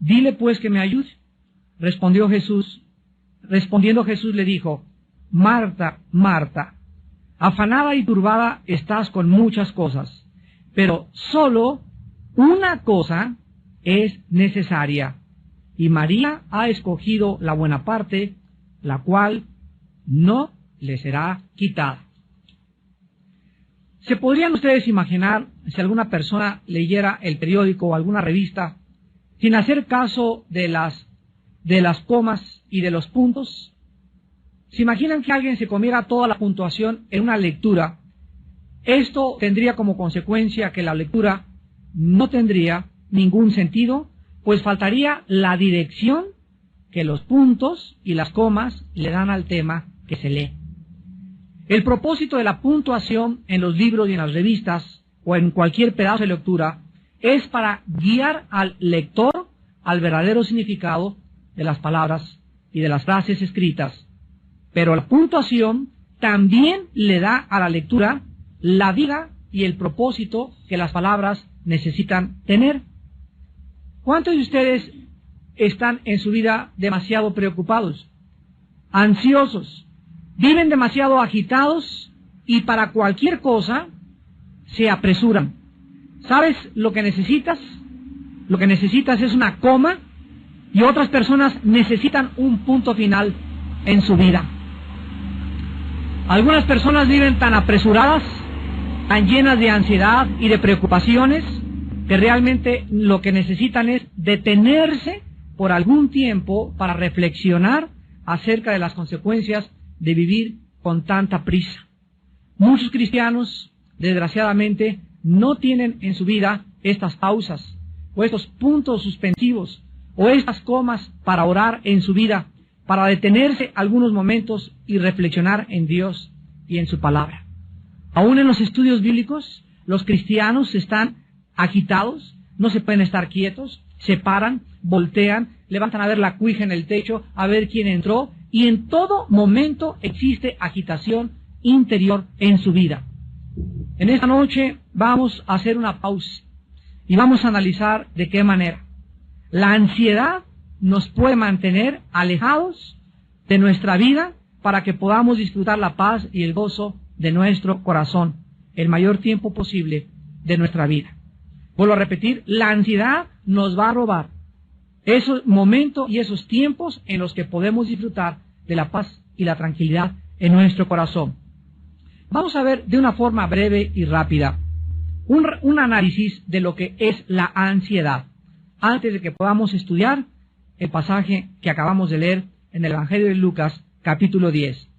Dile pues que me ayude. Respondiendo Jesús le dijo: Marta, Marta, afanada y turbada estás con muchas cosas, pero solo una cosa es necesaria, y María ha escogido la buena parte, la cual no le será quitada. ¿Se podrían ustedes imaginar si alguna persona leyera el periódico o alguna revista sin hacer caso de las comas y de los puntos? ¿Se imaginan que alguien se comiera toda la puntuación en una lectura? Esto tendría como consecuencia que la lectura no tendría ningún sentido, pues faltaría la dirección que los puntos y las comas le dan al tema que se lee. El propósito de la puntuación en los libros y en las revistas o en cualquier pedazo de lectura es para guiar al lector al verdadero significado de las palabras y de las frases escritas. Pero la puntuación también le da a la lectura la vida y el propósito que las palabras necesitan tener. ¿Cuántos de ustedes están en su vida demasiado preocupados, ansiosos, viven demasiado agitados y para cualquier cosa se apresuran? ¿Sabes lo que necesitas? Lo que necesitas es una coma, y otras personas necesitan un punto final en su vida. Algunas personas viven tan apresuradas, tan llenas de ansiedad y de preocupaciones, que realmente lo que necesitan es detenerse por algún tiempo para reflexionar acerca de las consecuencias de vivir con tanta prisa. Muchos cristianos, desgraciadamente, no tienen en su vida estas pausas, o estos puntos suspensivos, o estas comas para orar en su vida, para detenerse algunos momentos y reflexionar en Dios y en su palabra. Aún en los estudios bíblicos, los cristianos están agitados, no se pueden estar quietos, se paran, voltean, levantan a ver la cuija en el techo, a ver quién entró, y en todo momento existe agitación interior en su vida. En esta noche vamos a hacer una pausa y vamos a analizar de qué manera la ansiedad nos puede mantener alejados de nuestra vida para que podamos disfrutar la paz y el gozo de nuestro corazón el mayor tiempo posible de nuestra vida. Vuelvo a repetir, la ansiedad nos va a robar esos momentos y esos tiempos en los que podemos disfrutar de la paz y la tranquilidad en nuestro corazón. Vamos a ver de una forma breve y rápida un análisis de lo que es la ansiedad, antes de que podamos estudiar el pasaje que acabamos de leer en el Evangelio de Lucas, capítulo 10.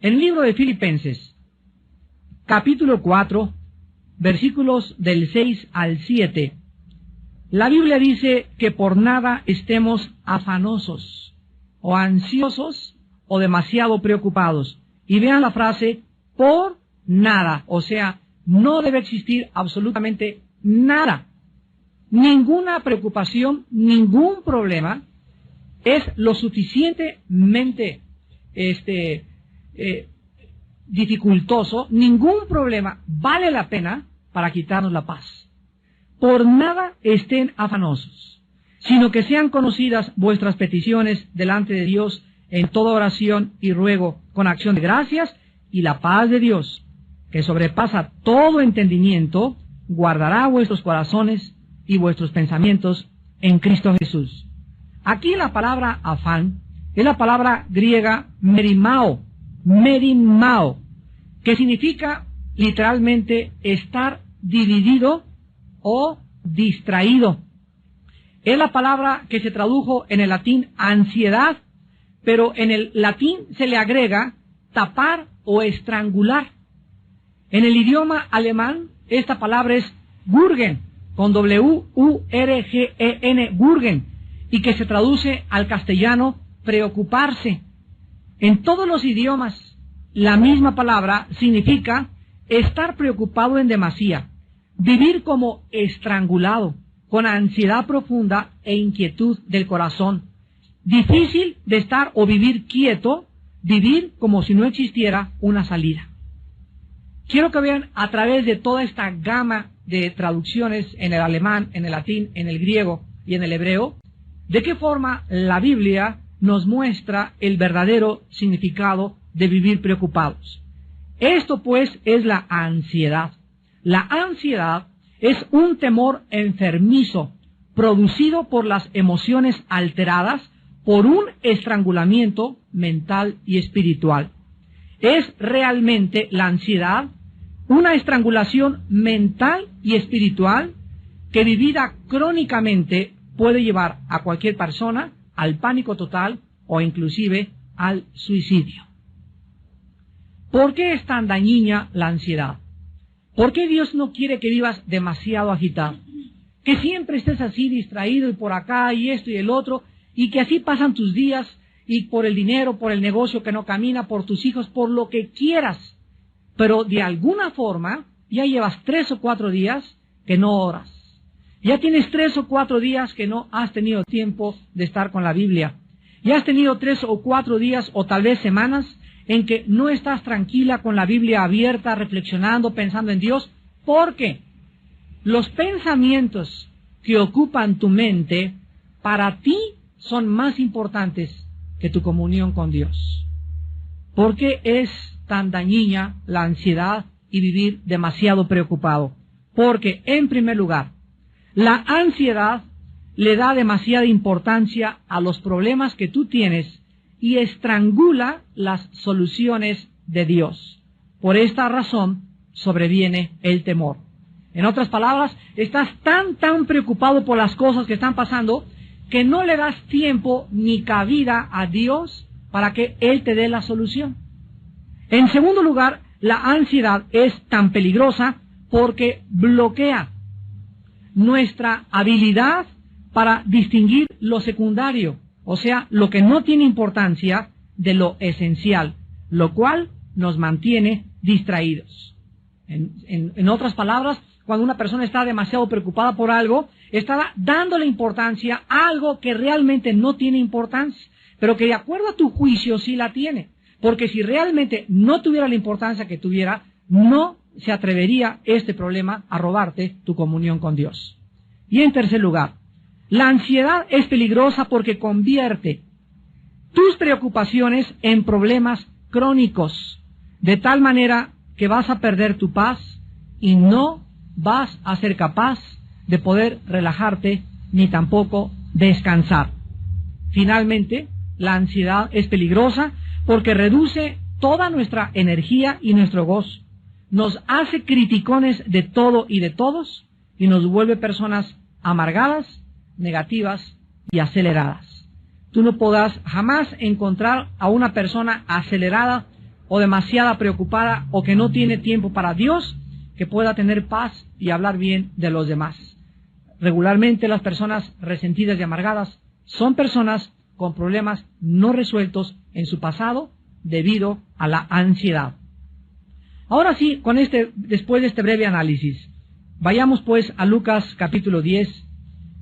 En el libro de Filipenses, capítulo 4, versículos del 6 al 7, la Biblia dice que por nada estemos afanosos, o ansiosos, o demasiado preocupados. Y vean la frase, por nada, o sea, no debe existir absolutamente nada. Ninguna preocupación, ningún problema es lo suficientemente dificultoso, ningún problema vale la pena para quitarnos la paz. Por nada estén afanosos, sino que sean conocidas vuestras peticiones delante de Dios en toda oración y ruego con acción de gracias, y la paz de Dios, que sobrepasa todo entendimiento, guardará vuestros corazones y vuestros pensamientos en Cristo Jesús. Aquí la palabra afán es la palabra griega merimao, que significa literalmente estar dividido o distraído. Es la palabra que se tradujo en el latín ansiedad, pero en el latín se le agrega tapar o estrangular. En el idioma alemán esta palabra es Wurgen, con W-U-R-G-E-N, Wurgen, y que se traduce al castellano preocuparse. En todos los idiomas la misma palabra significa estar preocupado en demasía, vivir como estrangulado, con ansiedad profunda e inquietud del corazón. Difícil de estar o vivir quieto, vivir como si no existiera una salida. Quiero que vean a través de toda esta gama de traducciones en el alemán, en el latín, en el griego y en el hebreo, ¿De qué forma la Biblia nos muestra el verdadero significado de vivir preocupados? Esto pues es la ansiedad. La ansiedad es un temor enfermizo producido por las emociones alteradas por un estrangulamiento mental y espiritual. Es realmente la ansiedad una estrangulación mental y espiritual que vivida crónicamente puede llevar a cualquier persona al pánico total o inclusive al suicidio. ¿Por qué es tan dañina la ansiedad? ¿Por qué Dios no quiere que vivas demasiado agitado? Que siempre estés así distraído y por acá y esto y el otro, y que así pasan tus días y por el dinero, por el negocio que no camina, por tus hijos, por lo que quieras. Pero de alguna forma ya llevas 3 o 4 días que no oras. Ya tienes 3 o 4 días que no has tenido tiempo de estar con la Biblia. Ya has tenido 3 o 4 días o tal vez semanas en que no estás tranquila con la Biblia abierta, reflexionando, pensando en Dios, porque los pensamientos que ocupan tu mente para ti son más importantes que tu comunión con Dios. ¿Por qué es tan dañina la ansiedad y vivir demasiado preocupado? Porque, en primer lugar, la ansiedad le da demasiada importancia a los problemas que tú tienes y estrangula las soluciones de Dios. Por esta razón sobreviene el temor. En otras palabras, estás tan preocupado por las cosas que están pasando que no le das tiempo ni cabida a Dios para que Él te dé la solución. En segundo lugar, la ansiedad es tan peligrosa porque bloquea nuestra habilidad para distinguir lo secundario, o sea, lo que no tiene importancia de lo esencial, lo cual nos mantiene distraídos. En otras palabras, cuando una persona está demasiado preocupada por algo, está dándole importancia a algo que realmente no tiene importancia, pero que de acuerdo a tu juicio sí la tiene. Porque si realmente no tuviera la importancia que tuviera, no se atrevería este problema a robarte tu comunión con Dios. Y en tercer lugar, la ansiedad es peligrosa porque convierte tus preocupaciones en problemas crónicos, de tal manera que vas a perder tu paz y no vas a ser capaz de poder relajarte ni tampoco descansar. Finalmente, la ansiedad es peligrosa porque reduce toda nuestra energía y nuestro gozo. Nos hace criticones de todo y de todos y nos vuelve personas amargadas, negativas y aceleradas. Tú no podrás jamás encontrar a una persona acelerada o demasiado preocupada o que no tiene tiempo para Dios que pueda tener paz y hablar bien de los demás. Regularmente las personas resentidas y amargadas son personas con problemas no resueltos en su pasado debido a la ansiedad. Ahora sí, después de este breve análisis, vayamos pues a Lucas capítulo 10,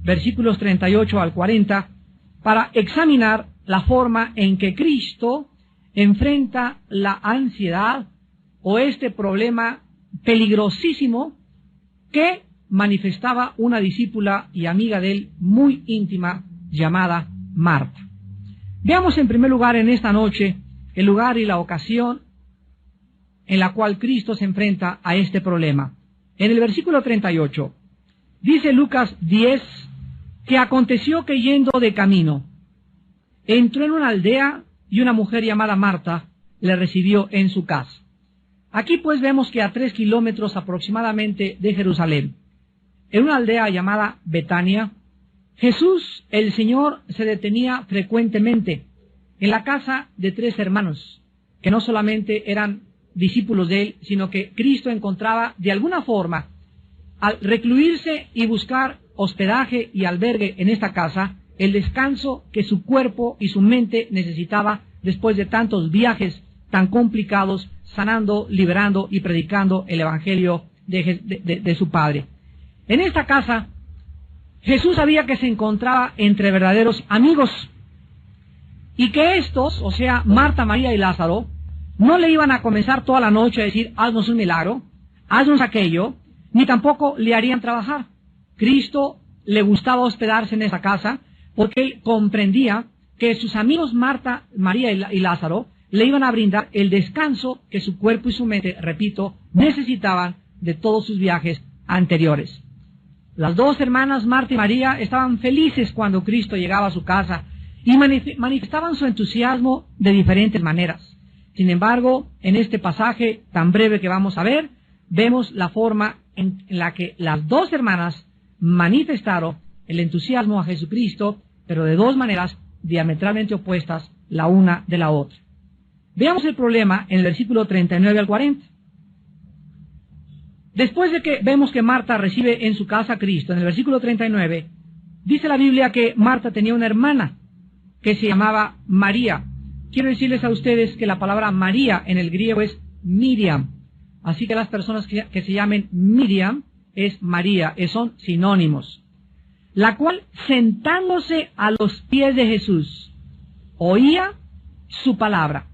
versículos 38 al 40, para examinar la forma en que Cristo enfrenta la ansiedad o este problema peligrosísimo que manifestaba una discípula y amiga de él muy íntima llamada Marta. Veamos en primer lugar en esta noche el lugar y la ocasión en la cual Cristo se enfrenta a este problema. En el versículo 38 dice Lucas 10 que aconteció que yendo de camino entró en una aldea y una mujer llamada Marta le recibió en su casa. Aquí pues vemos que a 3 kilómetros aproximadamente de Jerusalén, en una aldea llamada Betania, Jesús, el Señor, se detenía frecuentemente en la casa de 3 hermanos, que no solamente eran discípulos de él, sino que Cristo encontraba de alguna forma, al recluirse y buscar hospedaje y albergue en esta casa, el descanso que su cuerpo y su mente necesitaba después de tantos viajes tan complicados, sanando, liberando y predicando el Evangelio de su Padre. En esta casa, Jesús sabía que se encontraba entre verdaderos amigos y que estos, o sea, Marta, María y Lázaro, no le iban a comenzar toda la noche a decir, haznos un milagro, haznos aquello, ni tampoco le harían trabajar. Cristo le gustaba hospedarse en esa casa porque él comprendía que sus amigos Marta, María y Lázaro le iban a brindar el descanso que su cuerpo y su mente, repito, necesitaban de todos sus viajes anteriores. Las dos hermanas Marta y María estaban felices cuando Cristo llegaba a su casa y manifestaban su entusiasmo de diferentes maneras. Sin embargo, en este pasaje tan breve que vamos a ver, vemos la forma en la que las dos hermanas manifestaron el entusiasmo a Jesucristo, pero de dos maneras diametralmente opuestas la una de la otra. Veamos el problema en el versículo 39 al 40. Después de que vemos que Marta recibe en su casa a Cristo, en el versículo 39, dice la Biblia que Marta tenía una hermana que se llamaba María. Quiero decirles a ustedes que la palabra María en el griego es Miriam. Así que las personas que se llamen Miriam es María, son sinónimos. La cual, sentándose a los pies de Jesús, oía su palabra.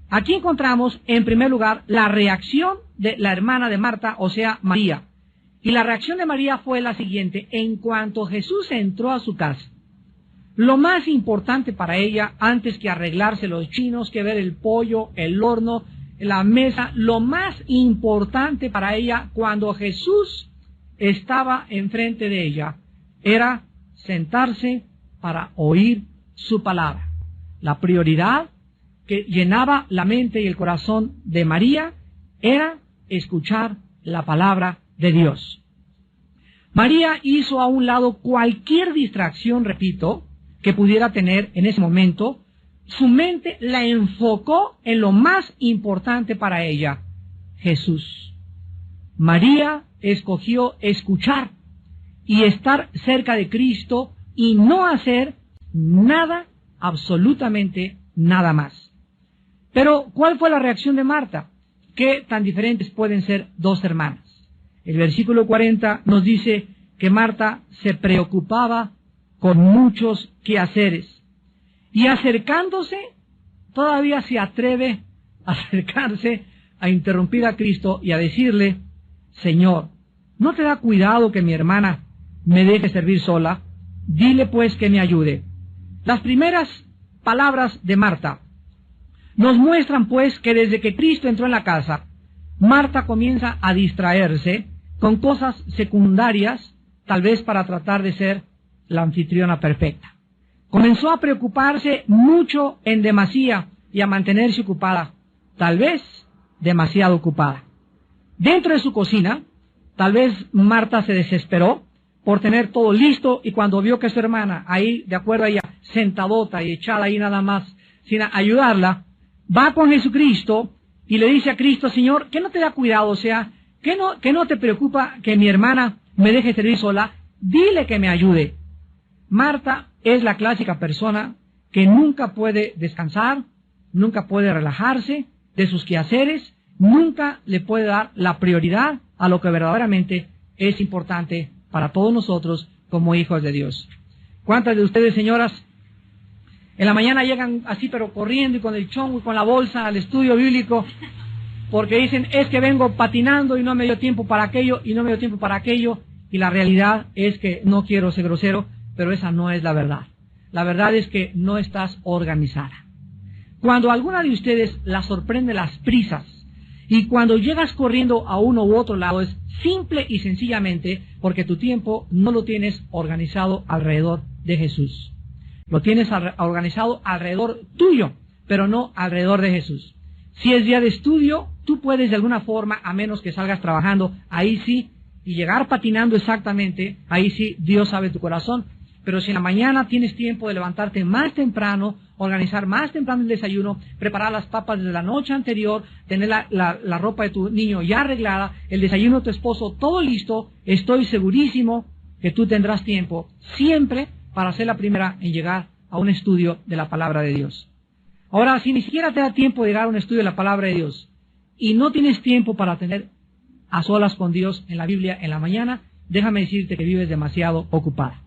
Aquí encontramos, en primer lugar, la reacción de la hermana de Marta, o sea, María. Y la reacción de María fue la siguiente: en cuanto Jesús entró a su casa, lo más importante para ella, antes que arreglarse los chinos, que ver el pollo, el horno, la mesa, lo más importante para ella cuando Jesús estaba enfrente de ella, era sentarse para oír su palabra. La prioridad que llenaba la mente y el corazón de María era escuchar la palabra de Dios. María hizo a un lado cualquier distracción, repito, que pudiera tener en ese momento. Su mente la enfocó en lo más importante para ella, Jesús. María escogió escuchar y estar cerca de Cristo y no hacer nada, absolutamente nada más. Pero, ¿cuál fue la reacción de Marta? ¿Qué tan diferentes pueden ser dos hermanas? El versículo 40 nos dice que Marta se preocupaba con muchos quehaceres y acercándose, todavía se atreve a acercarse a interrumpir a Cristo y a decirle: Señor, ¿no te da cuidado que mi hermana me deje servir sola? Dile pues que me ayude. Las primeras palabras de Marta nos muestran pues que desde que Cristo entró en la casa, Marta comienza a distraerse con cosas secundarias, tal vez para tratar de ser la anfitriona perfecta. Comenzó a preocuparse mucho en demasía y a mantenerse ocupada, tal vez demasiado ocupada. Dentro de su cocina, tal vez Marta se desesperó por tener todo listo, y cuando vio que su hermana, ahí de acuerdo a ella, sentadota y echada ahí nada más, sin ayudarla, va con Jesucristo y le dice a Cristo: Señor, ¿qué no te da cuidado? O sea, ¿qué no te preocupa que mi hermana me deje servir sola? Dile que me ayude. Marta es la clásica persona que nunca puede descansar, nunca puede relajarse de sus quehaceres, nunca le puede dar la prioridad a lo que verdaderamente es importante para todos nosotros como hijos de Dios. ¿Cuántas de ustedes, señoras, en la mañana llegan así pero corriendo y con el chongo y con la bolsa al estudio bíblico porque dicen: es que vengo patinando y no me dio tiempo para aquello y no me dio tiempo para aquello? Y la realidad es que, no quiero ser grosero, pero esa no es la verdad. La verdad es que no estás organizada. Cuando alguna de ustedes la sorprende las prisas y cuando llegas corriendo a uno u otro lado, es simple y sencillamente porque tu tiempo no lo tienes organizado alrededor de Jesús. Lo tienes organizado alrededor tuyo, pero no alrededor de Jesús. Si es día de estudio, tú puedes de alguna forma, a menos que salgas trabajando, ahí sí, y llegar patinando exactamente, ahí sí, Dios sabe tu corazón. Pero si en la mañana tienes tiempo de levantarte más temprano, organizar más temprano el desayuno, preparar las papas desde la noche anterior, tener la ropa de tu niño ya arreglada, el desayuno de tu esposo todo listo, estoy segurísimo que tú tendrás tiempo siempre para ser la primera en llegar a un estudio de la palabra de Dios. Ahora, si ni siquiera te da tiempo de llegar a un estudio de la palabra de Dios y no tienes tiempo para tener a solas con Dios en la Biblia en la mañana, déjame decirte que vives demasiado ocupada.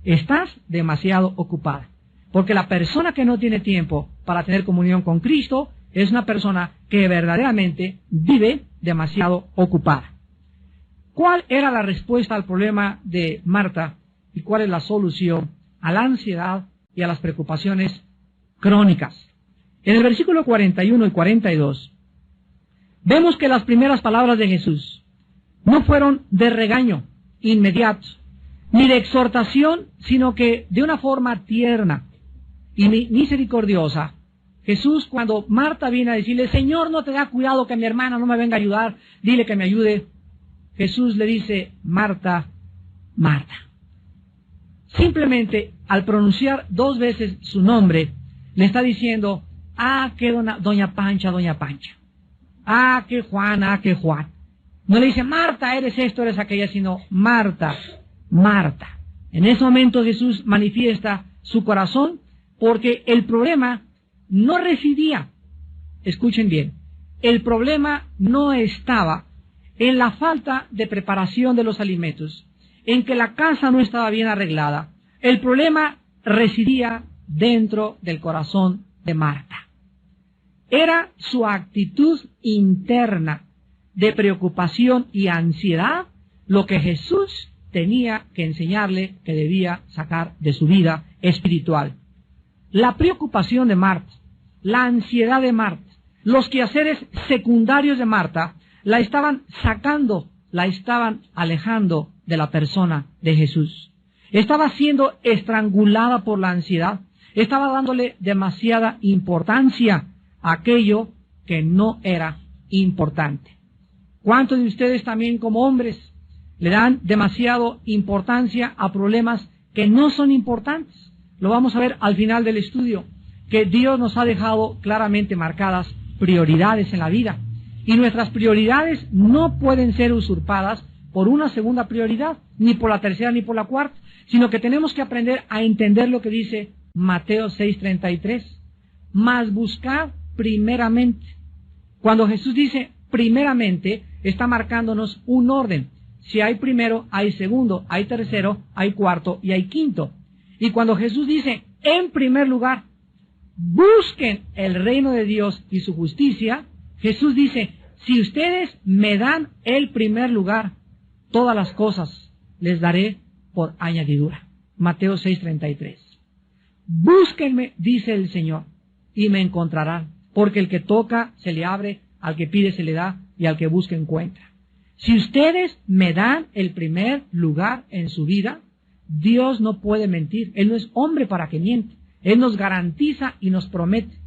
Estás demasiado ocupada, porque la persona que no tiene tiempo para tener comunión con Cristo es una persona que verdaderamente vive demasiado ocupada. ¿Cuál era la respuesta al problema de Marta y cuál es la solución a la ansiedad y a las preocupaciones crónicas. En el versículo 41 y 42, vemos que las primeras palabras de Jesús no fueron de regaño inmediato, ni de exhortación, sino que de una forma tierna y misericordiosa. Jesús, cuando Marta viene a decirle, Señor, no te da cuidado que mi hermana no me venga a ayudar, dile que me ayude. Jesús le dice, Marta, Marta. Simplemente al pronunciar 2 veces su nombre, le está diciendo, que doña Pancha, doña Pancha. Que Juan, que Juan. No le dice, Marta, eres esto, eres aquella, sino Marta, Marta. En ese momento Jesús manifiesta su corazón, porque el problema no residía, escuchen bien, el problema no estaba en la falta de preparación de los alimentos, en que la casa no estaba bien arreglada. El problema residía dentro del corazón de Marta. Era su actitud interna de preocupación y ansiedad lo que Jesús tenía que enseñarle que debía sacar de su vida espiritual. La preocupación de Marta, la ansiedad de Marta, los quehaceres secundarios de Marta, la estaban sacando, la estaban alejando de la persona de Jesús. Estaba siendo estrangulada por la ansiedad, estaba dándole demasiada importancia a aquello que no era importante. ¿Cuántos de ustedes también como hombres le dan demasiado importancia a problemas que no son importantes? Lo vamos a ver al final del estudio, que Dios nos ha dejado claramente marcadas prioridades en la vida. Y nuestras prioridades no pueden ser usurpadas por una segunda prioridad, ni por la tercera ni por la cuarta, sino que tenemos que aprender a entender lo que dice Mateo 6:33. Mas buscad primeramente. Cuando Jesús dice primeramente, está marcándonos un orden. Si hay primero, hay segundo, hay tercero, hay cuarto y hay quinto. Y cuando Jesús dice en primer lugar, busquen el reino de Dios y su justicia, Jesús dice, si ustedes me dan el primer lugar, todas las cosas les daré por añadidura. Mateo 6:33. Búsquenme, dice el Señor, y me encontrarán, porque el que toca se le abre, al que pide se le da, y al que busca encuentra. Si ustedes me dan el primer lugar en su vida, Dios no puede mentir. Él no es hombre para que miente. Él nos garantiza y nos promete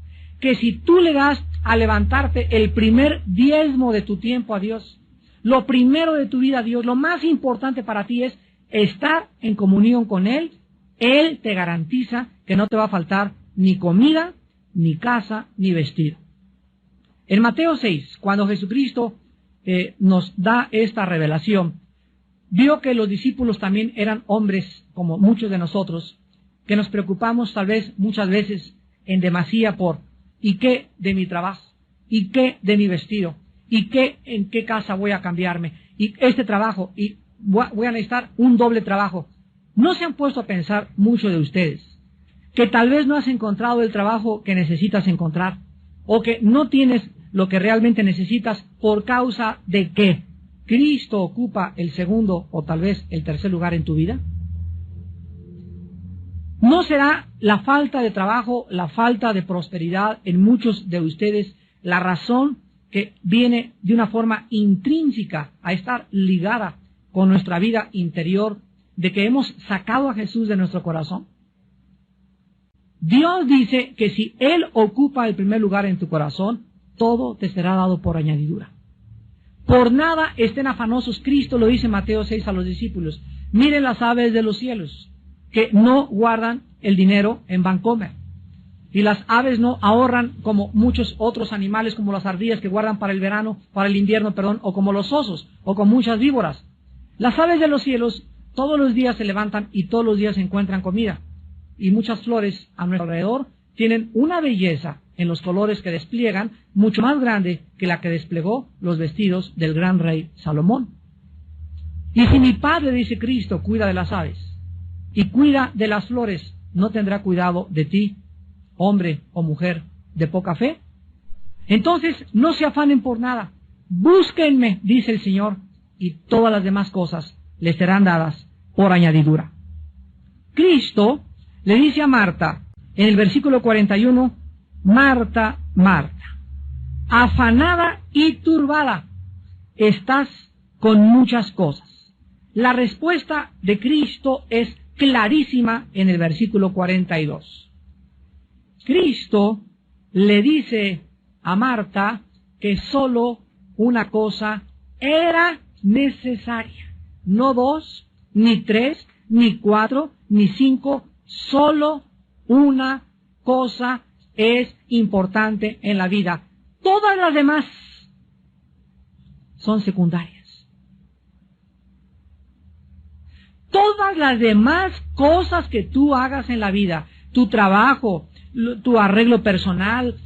que si tú le das a levantarte el primer diezmo de tu tiempo a Dios, lo primero de tu vida a Dios, lo más importante para ti es estar en comunión con Él, Él te garantiza que no te va a faltar ni comida, ni casa, ni vestido. En Mateo 6, cuando Jesucristo nos da esta revelación, vio que los discípulos también eran hombres como muchos de nosotros, que nos preocupamos tal vez muchas veces en demasía por ¿y qué de mi trabajo? ¿Y qué de mi vestido? ¿Y qué en qué casa voy a cambiarme? ¿Y este trabajo? ¿Y voy a necesitar un doble trabajo? ¿No se han puesto a pensar mucho de ustedes que tal vez no has encontrado el trabajo que necesitas encontrar o que no tienes lo que realmente necesitas por causa de que Cristo ocupa el segundo o tal vez el tercer lugar en tu vida? ¿No será la falta de trabajo, la falta de prosperidad en muchos de ustedes la razón que viene de una forma intrínseca a estar ligada con nuestra vida interior, de que hemos sacado a Jesús de nuestro corazón? Dios dice que si Él ocupa el primer lugar en tu corazón, todo te será dado por añadidura. Por nada estén afanosos, Cristo lo dice en Mateo 6 a los discípulos. Miren las aves de los cielos, que no guardan el dinero en Bancomer. Y las aves no ahorran como muchos otros animales, como las ardillas que guardan para el verano, para el invierno, o como los osos, o con muchas víboras. Las aves de los cielos todos los días se levantan y todos los días encuentran comida. Y muchas flores a nuestro alrededor tienen una belleza en los colores que despliegan, mucho más grande que la que desplegó los vestidos del gran rey Salomón. Y si mi Padre, dice Cristo, cuida de las aves y cuida de las flores, ¿no tendrá cuidado de ti, hombre o mujer de poca fe? Entonces, no se afanen por nada. Búsquenme, dice el Señor, y todas las demás cosas les serán dadas por añadidura. Cristo le dice a Marta, en el versículo 41, Marta, Marta, afanada y turbada, estás con muchas cosas. La respuesta de Cristo es clarísima en el versículo 42. Cristo le dice a Marta que solo una cosa era necesaria. No 2, ni 3, ni 4, ni 5, solo una cosa es importante en la vida. Todas las demás son secundarias. Todas las demás cosas que tú hagas en la vida, tu trabajo, tu arreglo personal,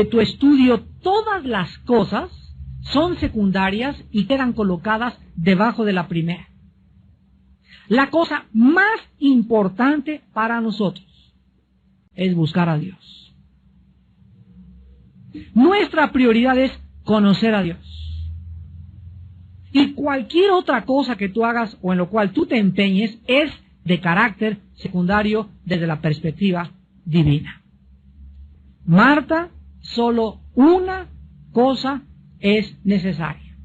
tu estudio, todas las cosas son secundarias y quedan colocadas debajo de la primera. La cosa más importante para nosotros es buscar a Dios. Nuestra prioridad es conocer a Dios. Y cualquier otra cosa que tú hagas o en lo cual tú te empeñes es de carácter secundario desde la perspectiva divina. Marta, solo una cosa es necesaria.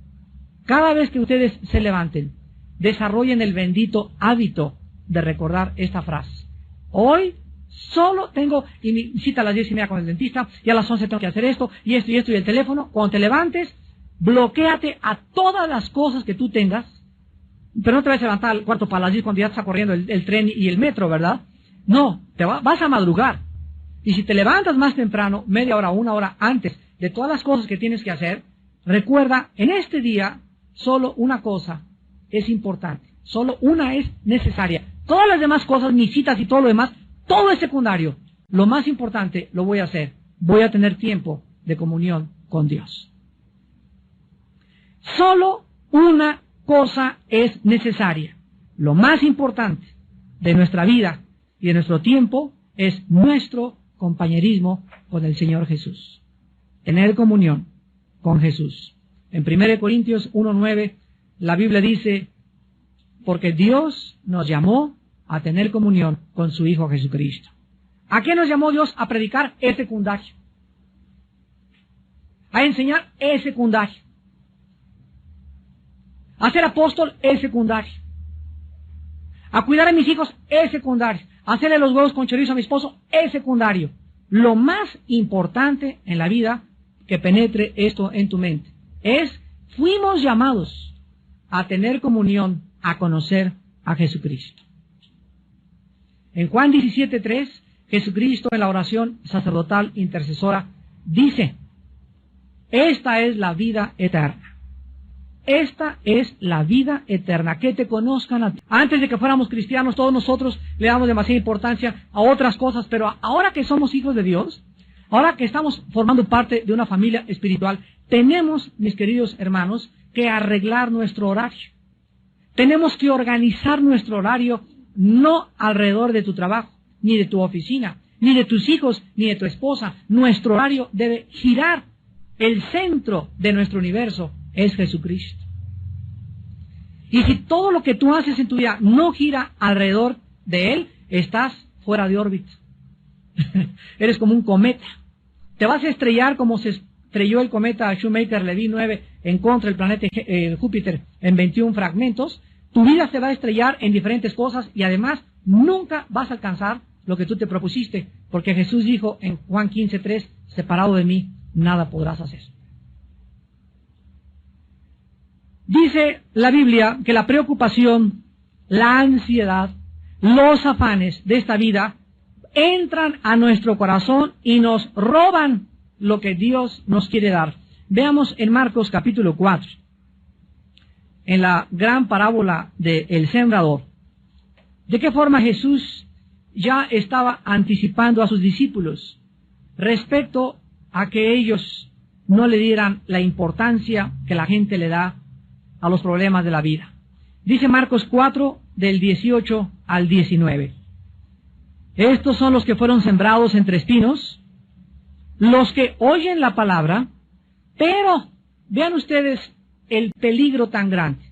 Cada vez que ustedes se levanten, desarrollen el bendito hábito de recordar esta frase. Hoy solo tengo, y mi cita a las 10:30 con el dentista, y a las 11 tengo que hacer esto, y el teléfono. Cuando te levantes, bloquéate a todas las cosas que tú tengas, pero no te vas a levantar al cuarto para las 10 cuando ya está corriendo el tren y el metro, ¿verdad? No, vas a madrugar. Y si te levantas más temprano, media hora o una hora antes de todas las cosas que tienes que hacer, recuerda, en este día, solo una cosa es importante, solo una es necesaria. Todas las demás cosas, mis citas y todo lo demás, todo es secundario. Lo más importante lo voy a hacer. Voy a tener tiempo de comunión con Dios. Solo una cosa es necesaria. Lo más importante de nuestra vida y de nuestro tiempo es nuestro compañerismo con el Señor Jesús. Tener comunión con Jesús. En 1 Corintios 1:9, la Biblia dice, porque Dios nos llamó a tener comunión con su Hijo Jesucristo. ¿A qué nos llamó Dios? A predicar, es secundario. A enseñar, es secundario. A ser apóstol, es secundario. A cuidar a mis hijos, es secundario. A hacerle los huevos con chorizo a mi esposo, es secundario. Lo más importante en la vida, que penetre esto en tu mente, fuimos llamados a tener comunión, a conocer a Jesucristo. En Juan 17:3, Jesucristo en la oración sacerdotal intercesora dice, esta es la vida eterna. Esta es la vida eterna, que te conozcan a ti. Antes de que fuéramos cristianos, todos nosotros le damos demasiada importancia a otras cosas, pero ahora que somos hijos de Dios, ahora que estamos formando parte de una familia espiritual, tenemos, mis queridos hermanos, que arreglar nuestro horario. Tenemos que organizar nuestro horario no alrededor de tu trabajo, ni de tu oficina, ni de tus hijos, ni de tu esposa. Nuestro horario debe girar. El centro de nuestro universo es Jesucristo. Y si todo lo que tú haces en tu vida no gira alrededor de Él, estás fuera de órbita. Eres como un cometa. Te vas a estrellar como se estrelló el cometa Shoemaker-Levy 9 en contra del planeta Júpiter en 21 fragmentos. Tu vida se va a estrellar en diferentes cosas y además nunca vas a alcanzar lo que tú te propusiste, porque Jesús dijo en Juan 15:3, separado de mí, nada podrás hacer. Dice la Biblia que la preocupación, la ansiedad, los afanes de esta vida entran a nuestro corazón y nos roban lo que Dios nos quiere dar. Veamos en Marcos capítulo 4, en la gran parábola del sembrador, de qué forma Jesús ya estaba anticipando a sus discípulos respecto a que ellos no le dieran la importancia que la gente le da a los problemas de la vida. Dice Marcos 4, del 18 al 19. Estos son los que fueron sembrados entre espinos, los que oyen la palabra, pero vean ustedes el peligro tan grande.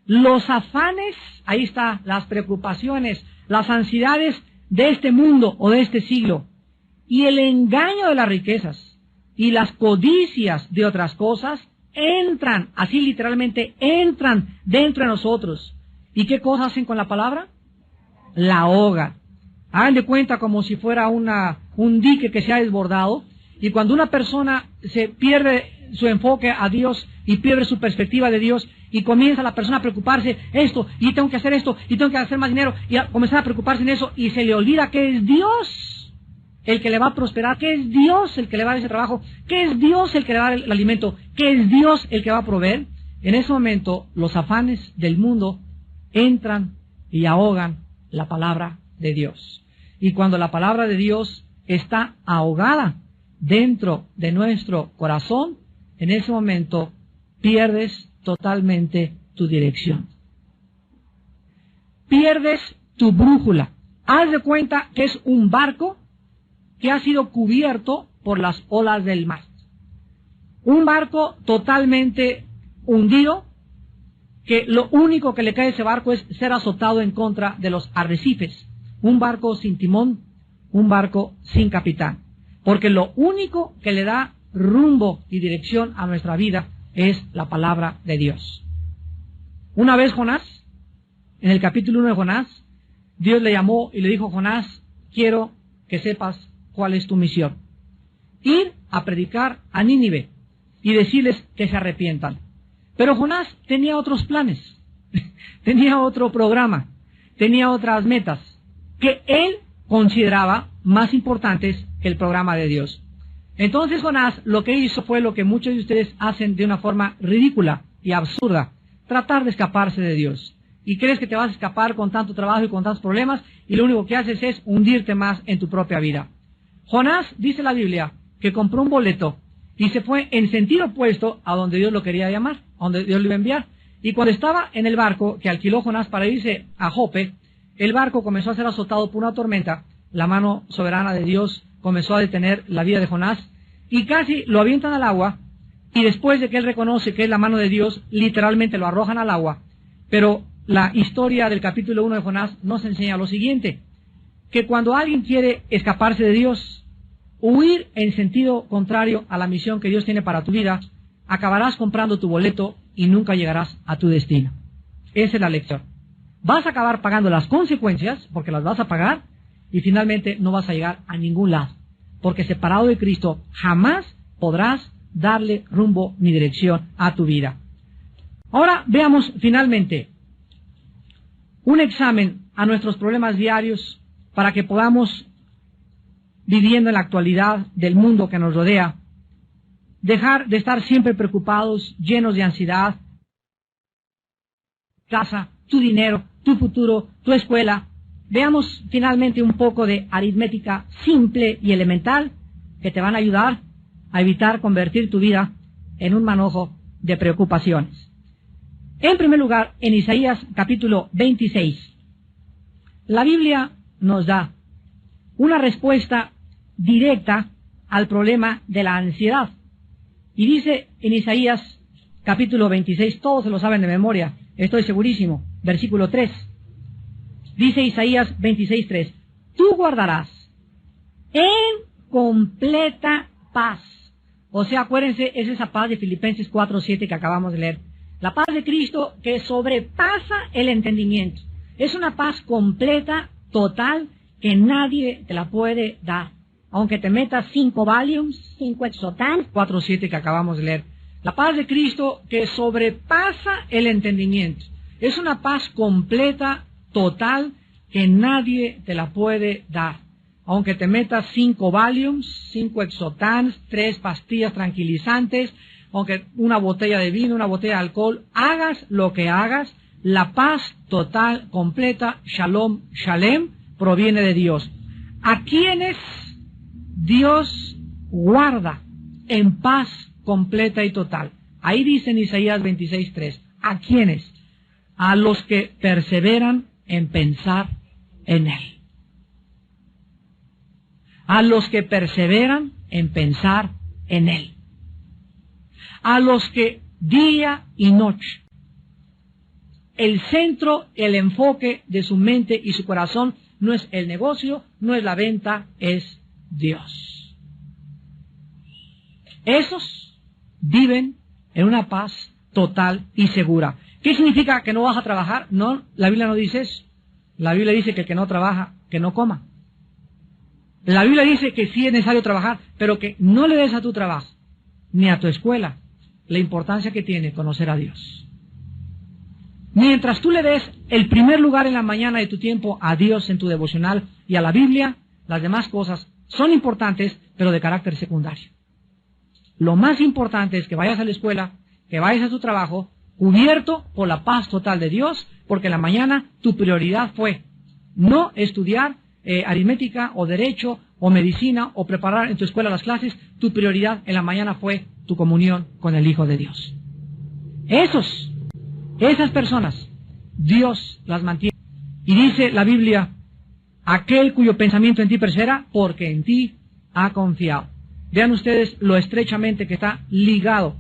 Los afanes, ahí está, las preocupaciones, las ansiedades de este mundo o de este siglo, y el engaño de las riquezas y las codicias de otras cosas entran, así literalmente entran dentro de nosotros. ¿Y qué cosas hacen con la palabra? La ahogan. Hagan de cuenta como si fuera un dique que se ha desbordado, y cuando una persona se pierde su enfoque a Dios y pierde su perspectiva de Dios, y comienza la persona a preocuparse, esto, y tengo que hacer esto, y tengo que hacer más dinero, y a comenzar a preocuparse en eso, y se le olvida que es Dios el que le va a prosperar, que es Dios el que le va a dar ese trabajo, que es Dios el que le va a dar el alimento, que es Dios el que va a proveer. En ese momento los afanes del mundo entran y ahogan la palabra de Dios. Y cuando la palabra de Dios está ahogada dentro de nuestro corazón, en ese momento pierdes totalmente tu dirección. Pierdes tu brújula. Haz de cuenta que es un barco que ha sido cubierto por las olas del mar. Un barco totalmente hundido, que lo único que le cae a ese barco es ser azotado en contra de los arrecifes. Un barco sin timón, un barco sin capitán. Porque lo único que le da rumbo y dirección a nuestra vida es la palabra de Dios. Una vez Jonás, en el capítulo 1 de Jonás, Dios le llamó y le dijo: Jonás, quiero que sepas cuál es tu misión. Ir a predicar a Nínive y decirles que se arrepientan. Pero Jonás tenía otros planes, tenía otro programa, tenía otras metas que él consideraba más importantes que el programa de Dios. Entonces Jonás lo que hizo fue lo que muchos de ustedes hacen de una forma ridícula y absurda: tratar de escaparse de Dios. Y crees que te vas a escapar con tanto trabajo y con tantos problemas, y lo único que haces es hundirte más en tu propia vida. Jonás, dice la Biblia, que compró un boleto y se fue en sentido opuesto a donde Dios lo quería llamar, a donde Dios lo iba a enviar. Y cuando estaba en el barco que alquiló Jonás para irse a Jope, el barco comenzó a ser azotado por una tormenta. La mano soberana de Dios comenzó a detener la vida de Jonás y casi lo avientan al agua. Y después de que él reconoce que es la mano de Dios, literalmente lo arrojan al agua. Pero la historia del capítulo 1 de Jonás nos enseña lo siguiente: que cuando alguien quiere escaparse de Dios, huir en sentido contrario a la misión que Dios tiene para tu vida, acabarás comprando tu boleto y nunca llegarás a tu destino. Esa es la lección. Vas a acabar pagando las consecuencias, porque las vas a pagar, y finalmente no vas a llegar a ningún lado, porque separado de Cristo jamás podrás darle rumbo ni dirección a tu vida. Ahora veamos finalmente un examen a nuestros problemas diarios para que podamos, viviendo en la actualidad del mundo que nos rodea, dejar de estar siempre preocupados, llenos de ansiedad. Casa, tu dinero, tu futuro, tu escuela. Veamos finalmente un poco de aritmética simple y elemental que te van a ayudar a evitar convertir tu vida en un manojo de preocupaciones. En primer lugar, en Isaías capítulo 26, la Biblia nos da una respuesta directa al problema de la ansiedad. Y dice en Isaías capítulo 26, todos se lo saben de memoria, estoy segurísimo, versículo 3. Dice Isaías 26:3, tú guardarás en completa paz. O sea, acuérdense, es esa paz de Filipenses 4:7 que acabamos de leer. La paz de Cristo que sobrepasa el entendimiento. Es una paz completa, total, que nadie te la puede dar. Aunque te metas 5 Valiums, 5 Exotan, 4:7 que acabamos de leer. La paz de Cristo que sobrepasa el entendimiento. Es una paz completa, total, que nadie te la puede dar. Aunque te metas 5 Valiums, 5 Exotans, 3 pastillas tranquilizantes, aunque una botella de vino, una botella de alcohol, hagas lo que hagas, la paz total, completa, Shalom, Shalem, proviene de Dios. ¿A quienes Dios guarda en paz completa y total? Ahí dice en Isaías 26:3, ¿a quiénes? A los que perseveran en pensar en Él. A los que perseveran en pensar en Él. A los que día y noche, el centro, el enfoque de su mente y su corazón no es el negocio, no es la venta, es Dios. Esos viven en una paz total y segura. ¿Qué significa que no vas a trabajar? No, la Biblia no dice eso. La Biblia dice que el que no trabaja, que no coma. La Biblia dice que sí es necesario trabajar, pero que no le des a tu trabajo, ni a tu escuela, la importancia que tiene conocer a Dios. Mientras tú le des el primer lugar en la mañana de tu tiempo a Dios en tu devocional y a la Biblia, las demás cosas son importantes, pero de carácter secundario. Lo más importante es que vayas a la escuela, que vayas a tu trabajo, cubierto por la paz total de Dios, porque en la mañana tu prioridad fue no estudiar aritmética o derecho o medicina o preparar en tu escuela las clases. Tu prioridad en la mañana fue tu comunión con el Hijo de Dios. Esas personas, Dios las mantiene. Y dice la Biblia, aquel cuyo pensamiento en ti persevera, porque en ti ha confiado. Vean ustedes lo estrechamente que está ligado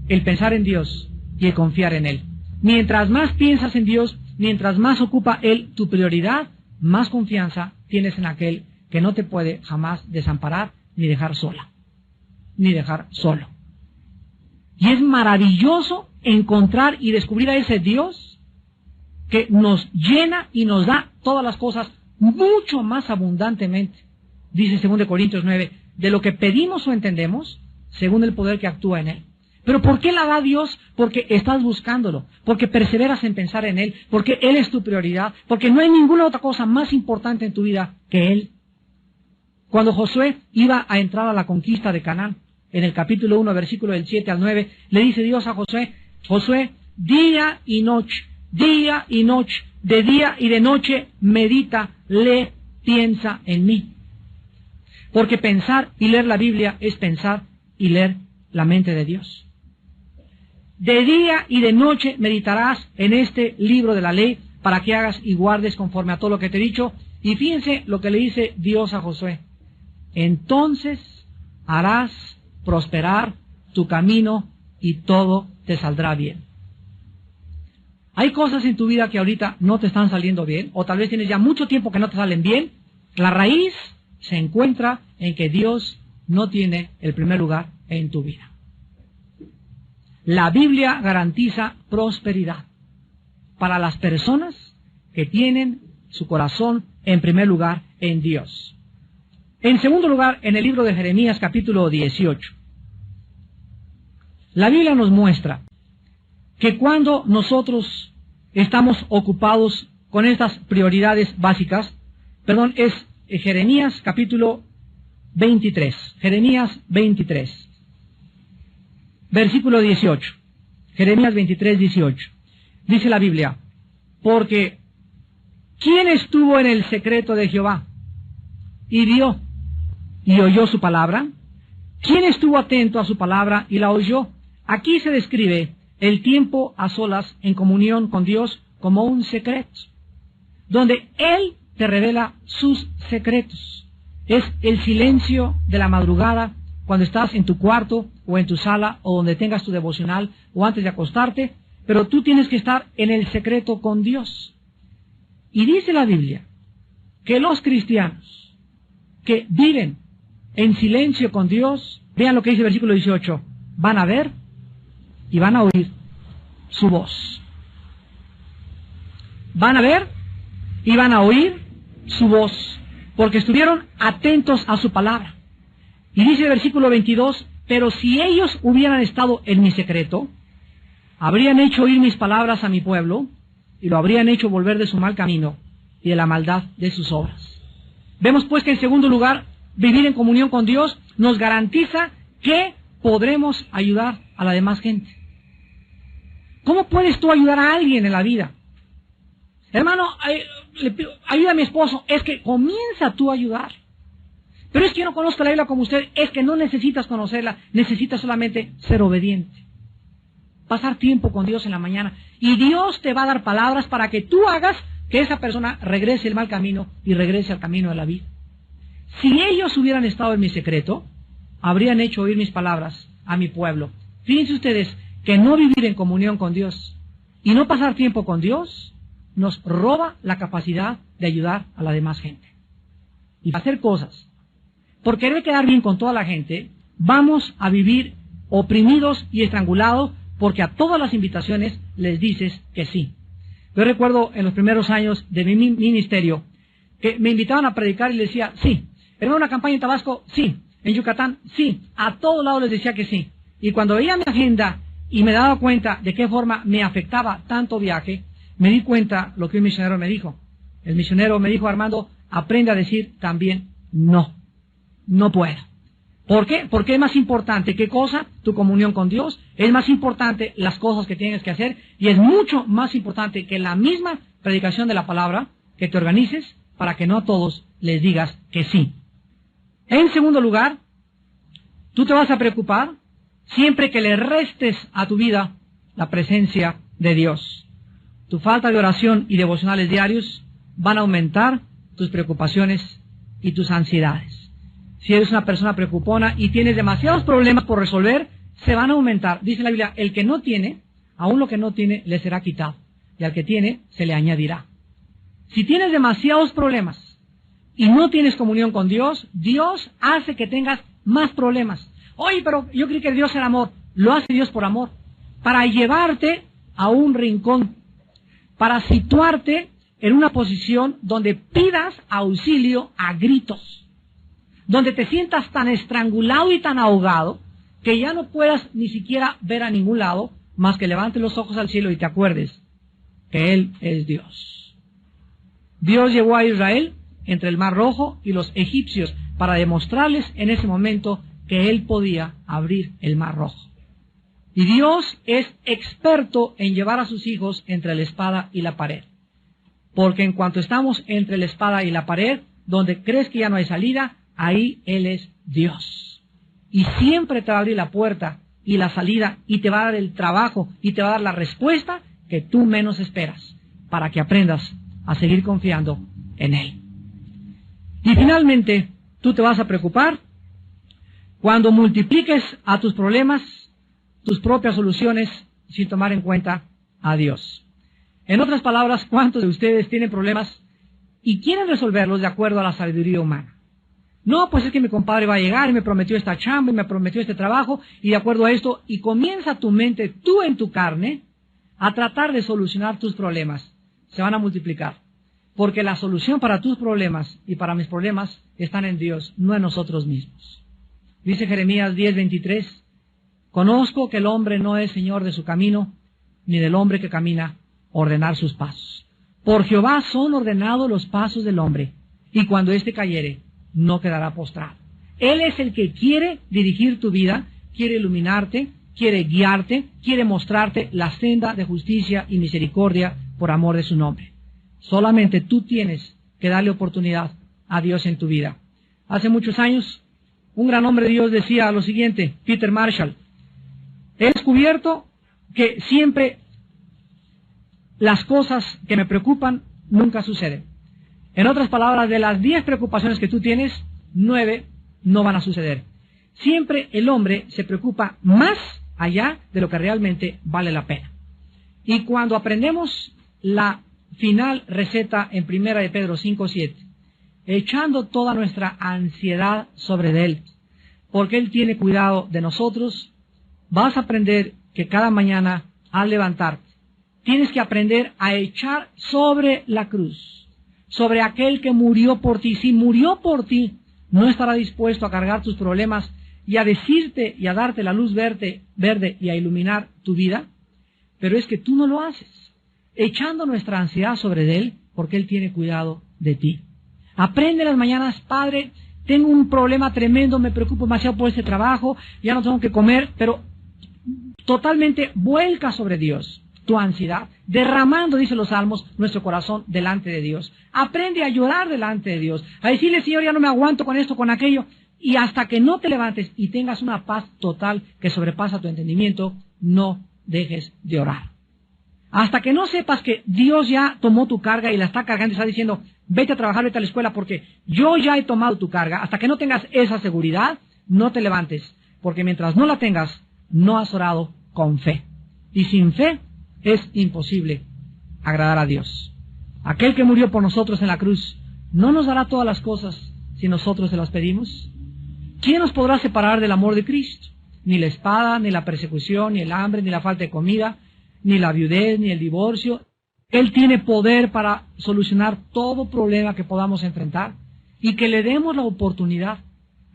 el pensar en Dios y el confiar en Él. Mientras más piensas en Dios, mientras más ocupa Él tu prioridad, más confianza tienes en aquel que no te puede jamás desamparar ni dejar sola, ni dejar solo. Y es maravilloso encontrar y descubrir a ese Dios que nos llena y nos da todas las cosas mucho más abundantemente. Dice 2 Corintios 9, de lo que pedimos o entendemos, según el poder que actúa en Él. ¿Pero por qué la da Dios? Porque estás buscándolo, porque perseveras en pensar en Él, porque Él es tu prioridad, porque no hay ninguna otra cosa más importante en tu vida que Él. Cuando Josué iba a entrar a la conquista de Canaán, en el capítulo 1, versículo del 7 al 9, le dice Dios a Josué, Josué, día y noche, de día y de noche, medita, lee, piensa en mí. Porque pensar y leer la Biblia es pensar y leer la mente de Dios. De día y de noche meditarás en este libro de la ley para que hagas y guardes conforme a todo lo que te he dicho. Y fíjense lo que le dice Dios a Josué. Entonces harás prosperar tu camino y todo te saldrá bien. Hay cosas en tu vida que ahorita no te están saliendo bien, o tal vez tienes ya mucho tiempo que no te salen bien. La raíz se encuentra en que Dios no tiene el primer lugar en tu vida. La Biblia garantiza prosperidad para las personas que tienen su corazón en primer lugar en Dios. En segundo lugar, en el libro de Jeremías capítulo 18, la Biblia nos muestra que cuando nosotros estamos ocupados con estas prioridades básicas, es Jeremías capítulo 23, Jeremías 23, versículo 18, Jeremías 23, 18, dice la Biblia, porque ¿quién estuvo en el secreto de Jehová y vio y oyó su palabra? ¿Quién estuvo atento a su palabra y la oyó? Aquí se describe el tiempo a solas en comunión con Dios como un secreto, donde Él te revela sus secretos. Es el silencio de la madrugada, cuando estás en tu cuarto o en tu sala o donde tengas tu devocional o antes de acostarte, pero tú tienes que estar en el secreto con Dios. Y dice la Biblia que los cristianos que viven en silencio con Dios, vean lo que dice el versículo 18, van a ver y van a oír su voz. Van a ver y van a oír su voz, porque estuvieron atentos a su palabra. Y dice el versículo 22, pero si ellos hubieran estado en mi secreto, habrían hecho oír mis palabras a mi pueblo, y lo habrían hecho volver de su mal camino y de la maldad de sus obras. Vemos pues que en segundo lugar, vivir en comunión con Dios nos garantiza que podremos ayudar a la demás gente. ¿Cómo puedes tú ayudar a alguien en la vida? Hermano, ayuda a mi esposo. Es que comienza tú a ayudar. Pero es que yo no conozco la Biblia como usted. Es que no necesitas conocerla. Necesitas solamente ser obediente. Pasar tiempo con Dios en la mañana. Y Dios te va a dar palabras para que tú hagas que esa persona regrese el mal camino y regrese al camino de la vida. Si ellos hubieran estado en mi secreto, habrían hecho oír mis palabras a mi pueblo. Fíjense ustedes que no vivir en comunión con Dios y no pasar tiempo con Dios nos roba la capacidad de ayudar a la demás gente. Y para hacer cosas, por querer quedar bien con toda la gente, vamos a vivir oprimidos y estrangulados porque a todas las invitaciones les dices que sí. Yo recuerdo en los primeros años de mi ministerio que me invitaban a predicar y les decía sí. ¿Era una campaña en Tabasco? Sí. ¿En Yucatán? Sí. A todos lados les decía que sí. Y cuando veía mi agenda y me daba cuenta de qué forma me afectaba tanto viaje, me di cuenta lo que un misionero me dijo. El misionero me dijo: Armando, aprende a decir también no. No puedo. ¿Por qué? Porque es más importante, ¿qué cosa? Tu comunión con Dios. Es más importante las cosas que tienes que hacer. Y es mucho más importante que la misma predicación de la palabra, que te organices para que no a todos les digas que sí. En segundo lugar, tú te vas a preocupar siempre que le restes a tu vida la presencia de Dios. Tu falta de oración y devocionales diarios van a aumentar tus preocupaciones y tus ansiedades. Si eres una persona preocupona y tienes demasiados problemas por resolver, se van a aumentar. Dice la Biblia: el que no tiene, aún lo que no tiene, le será quitado. Y al que tiene, se le añadirá. Si tienes demasiados problemas y no tienes comunión con Dios, Dios hace que tengas más problemas. Oye, pero yo creí que Dios era amor. Lo hace Dios por amor. Para llevarte a un rincón. Para situarte en una posición donde pidas auxilio a gritos. Donde te sientas tan estrangulado y tan ahogado que ya no puedas ni siquiera ver a ningún lado más que levantes los ojos al cielo y te acuerdes que Él es Dios. Dios llevó a Israel entre el Mar Rojo y los egipcios para demostrarles en ese momento que Él podía abrir el Mar Rojo. Y Dios es experto en llevar a sus hijos entre la espada y la pared. Porque en cuanto estamos entre la espada y la pared, donde crees que ya no hay salida, ahí Él es Dios. Y siempre te va a abrir la puerta y la salida y te va a dar el trabajo y te va a dar la respuesta que tú menos esperas para que aprendas a seguir confiando en Él. Y finalmente, tú te vas a preocupar cuando multipliques a tus problemas tus propias soluciones sin tomar en cuenta a Dios. En otras palabras, ¿cuántos de ustedes tienen problemas y quieren resolverlos de acuerdo a la sabiduría humana? No, pues es que mi compadre va a llegar y me prometió esta chamba y me prometió este trabajo y de acuerdo a esto, y comienza tu mente, tú en tu carne, a tratar de solucionar tus problemas. Se van a multiplicar. Porque la solución para tus problemas y para mis problemas están en Dios, no en nosotros mismos. Dice Jeremías 10:23, conozco que el hombre no es señor de su camino, ni del hombre que camina ordenar sus pasos. Por Jehová son ordenados los pasos del hombre, y cuando éste cayere, no quedará postrado. Él es el que quiere dirigir tu vida, quiere iluminarte, quiere guiarte, quiere mostrarte la senda de justicia y misericordia por amor de su nombre. Solamente tú tienes que darle oportunidad a Dios en tu vida. Hace muchos años, un gran hombre de Dios decía lo siguiente, Peter Marshall: he descubierto que siempre las cosas que me preocupan nunca suceden. En otras palabras, de las 10 preocupaciones que tú tienes, 9 no van a suceder. Siempre el hombre se preocupa más allá de lo que realmente vale la pena. Y cuando aprendemos la final receta en 1 de Pedro 5:7, echando toda nuestra ansiedad sobre Él, porque Él tiene cuidado de nosotros, vas a aprender que cada mañana al levantarte, tienes que aprender a echar sobre la cruz, sobre aquel que murió por ti. Si murió por ti, no estará dispuesto a cargar tus problemas y a decirte y a darte la luz verde y a iluminar tu vida. Pero es que tú no lo haces, echando nuestra ansiedad sobre Él, porque Él tiene cuidado de ti. Aprende las mañanas: Padre, tengo un problema tremendo, me preocupo demasiado por este trabajo, ya no tengo que comer, pero totalmente vuelca sobre Dios tu ansiedad, derramando, dice los Salmos, nuestro corazón delante de Dios. Aprende a llorar delante de Dios, a decirle: Señor, ya no me aguanto con esto, con aquello, y hasta que no te levantes y tengas una paz total que sobrepasa tu entendimiento, no dejes de orar. Hasta que no sepas que Dios ya tomó tu carga y la está cargando y está diciendo: vete a trabajar, vete a la escuela porque yo ya he tomado tu carga. Hasta que no tengas esa seguridad, no te levantes, porque mientras no la tengas, no has orado con fe. Y sin fe es imposible agradar a Dios. aquel que murió por nosotros en la cruz, ¿no nos dará todas las cosas si nosotros se las pedimos? ¿Quién nos podrá separar del amor de Cristo? Ni la espada, ni la persecución, ni el hambre, ni la falta de comida, ni la viudez, ni el divorcio. Él tiene poder para solucionar todo problema que podamos enfrentar y que le demos la oportunidad,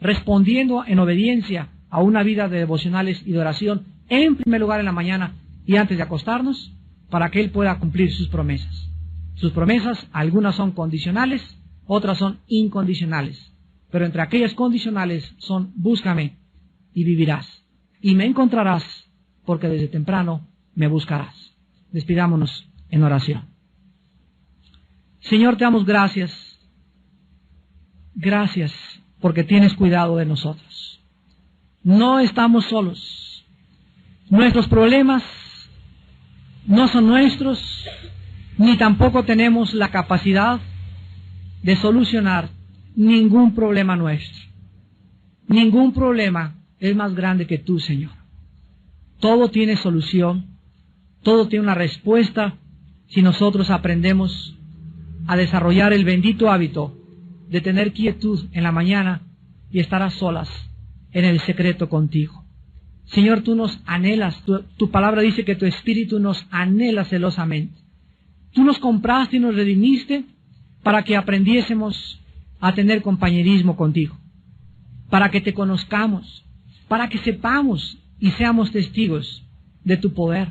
respondiendo en obediencia a una vida de devocionales y de oración, en primer lugar en la mañana y antes de acostarnos, para que Él pueda cumplir sus promesas. Sus promesas, algunas son condicionales, otras son incondicionales. Pero entre aquellas condicionales son: búscame y vivirás, y me encontrarás, porque desde temprano me buscarás. Despidámonos en oración. Señor, te damos gracias. Gracias porque tienes cuidado de nosotros. No estamos solos. Nuestros problemas no son nuestros, ni tampoco tenemos la capacidad de solucionar ningún problema nuestro. Ningún problema es más grande que tú, Señor. Todo tiene solución, todo tiene una respuesta si nosotros aprendemos a desarrollar el bendito hábito de tener quietud en la mañana y estar a solas en el secreto contigo. Señor, tú nos anhelas, tu palabra dice que tu Espíritu nos anhela celosamente. Tú nos compraste y nos redimiste para que aprendiésemos a tener compañerismo contigo, para que te conozcamos, para que sepamos y seamos testigos de tu poder,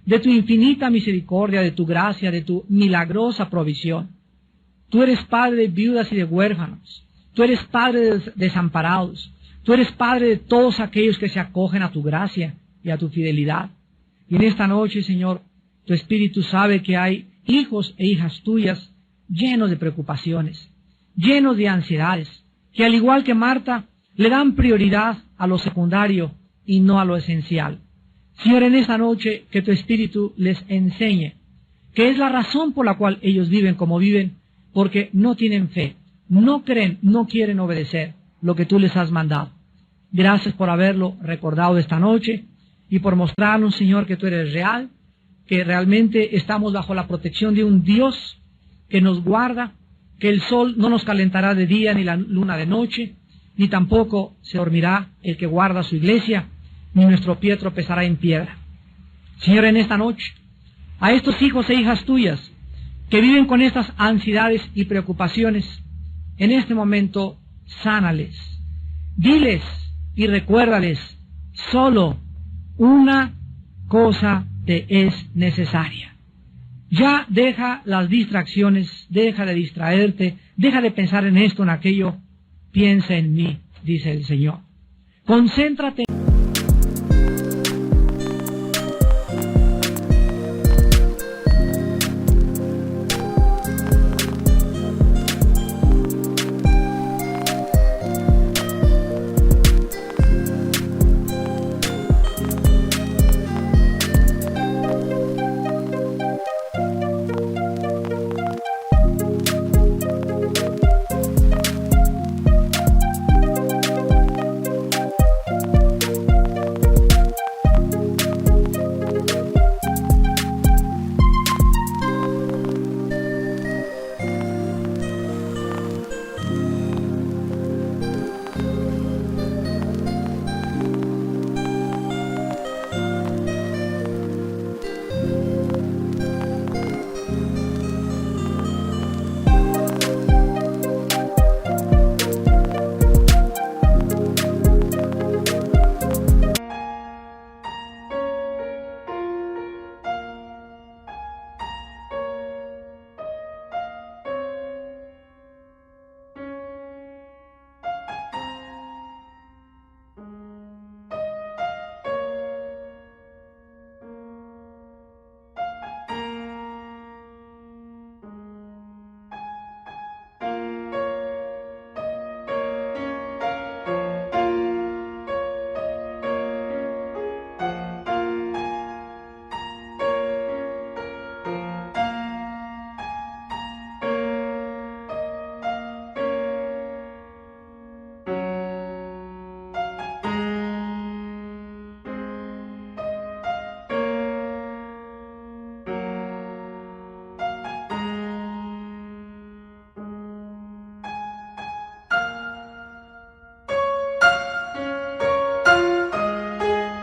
de tu infinita misericordia, de tu gracia, de tu milagrosa provisión. Tú eres Padre de viudas y de huérfanos, tú eres Padre de desamparados, tú eres Padre de todos aquellos que se acogen a tu gracia y a tu fidelidad. Y en esta noche, Señor, tu Espíritu sabe que hay hijos e hijas tuyas llenos de preocupaciones, llenos de ansiedades, que al igual que Marta, le dan prioridad a lo secundario y no a lo esencial. Señor, en esta noche que tu Espíritu les enseñe que es la razón por la cual ellos viven como viven, porque no tienen fe, no creen, no quieren obedecer lo que tú les has mandado. Gracias por haberlo recordado esta noche y por mostrarnos, Señor, que tú eres real, que realmente estamos bajo la protección de un Dios que nos guarda, que el sol no nos calentará de día ni la luna de noche, ni tampoco se dormirá el que guarda su iglesia, ni nuestro pie tropezará en piedra. Señor, en esta noche, a estos hijos e hijas tuyas que viven con estas ansiedades y preocupaciones, en este momento, sánales. Diles y recuérdales, solo una cosa te es necesaria. Ya deja las distracciones, deja de distraerte, deja de pensar en esto, en aquello, piensa en mí, dice el Señor. Concéntrate.